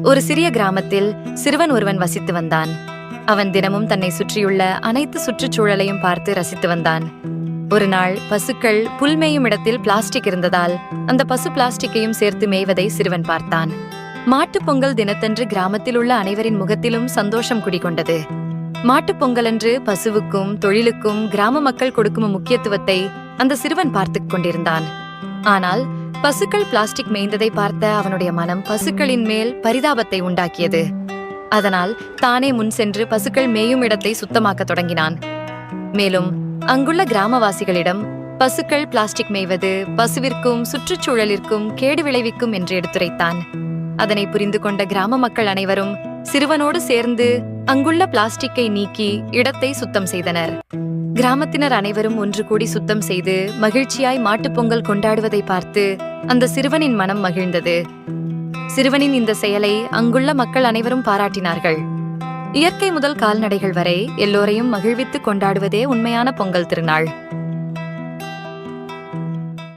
ஒரு சிறிய கிராமத்தில் சிறுவன் ஒருவன் வசித்து வந்தான். அவன் தினமும் தன்னை சுற்றியுள்ள அனைத்து சுற்றுச்சூழலையும் பார்த்து ரசித்து வந்தான். ஒரு நாள் பசுக்கள் புல் மேயும் இடத்தில் பிளாஸ்டிக் இருந்ததால் அந்த பசு பிளாஸ்டிக்கையும் சேர்த்து மேய்வதை சிறுவன் பார்த்தான். மாட்டுப் பொங்கல் தினத்தன்று கிராமத்தில் உள்ள அனைவரின் முகத்திலும் சந்தோஷம் குடிகொண்டது. மாட்டுப் பொங்கலன்று பசுவுக்கும் தொழிலுக்கும் கிராம மக்கள் கொடுக்கும் முக்கியத்துவத்தை அந்த சிறுவன் பார்த்துக் கொண்டிருந்தான். ஆனால் பசுக்கள் பிளாஸ்டிக் மேய்ந்ததை பார்த்த அவனுடைய மனம் பசுக்களின் மேல் பரிதாபத்தை உண்டாக்கியது. அதனால் தானே முன் சென்று பசுக்கள் மேயும் இடத்தை சுத்தமாக்க தொடங்கினான். மேலும் அங்குள்ள கிராமவாசிகளிடம் பசுக்கள் பிளாஸ்டிக் மேய்வது பசுவிற்கும் சுற்றுச்சூழலிற்கும் கேடு விளைவிக்கும் என்று எடுத்துரைத்தான். அதனை புரிந்து கொண்ட கிராம மக்கள் அனைவரும் சிறுவனோடு சேர்ந்து அங்குள்ள பிளாஸ்டிக்கை நீக்கி இடத்தை சுத்தம் செய்தனர். கிராமத்தினர் அனைவரும் ஒன்று கூடி சுத்தம் செய்து மகிழ்ச்சியாய் மாட்டுப் பொங்கல் கொண்டாடுவதை பார்த்து அந்த சிறுவனின் மனம் மகிழ்ந்தது. சிறுவனின் இந்த செயலை அங்குள்ள மக்கள் அனைவரும் பாராட்டினார்கள். இயற்கை முதல் கால்நடைகள் வரை எல்லோரையும் மகிழ்வித்து கொண்டாடுவதே உண்மையான பொங்கல் திருநாள்.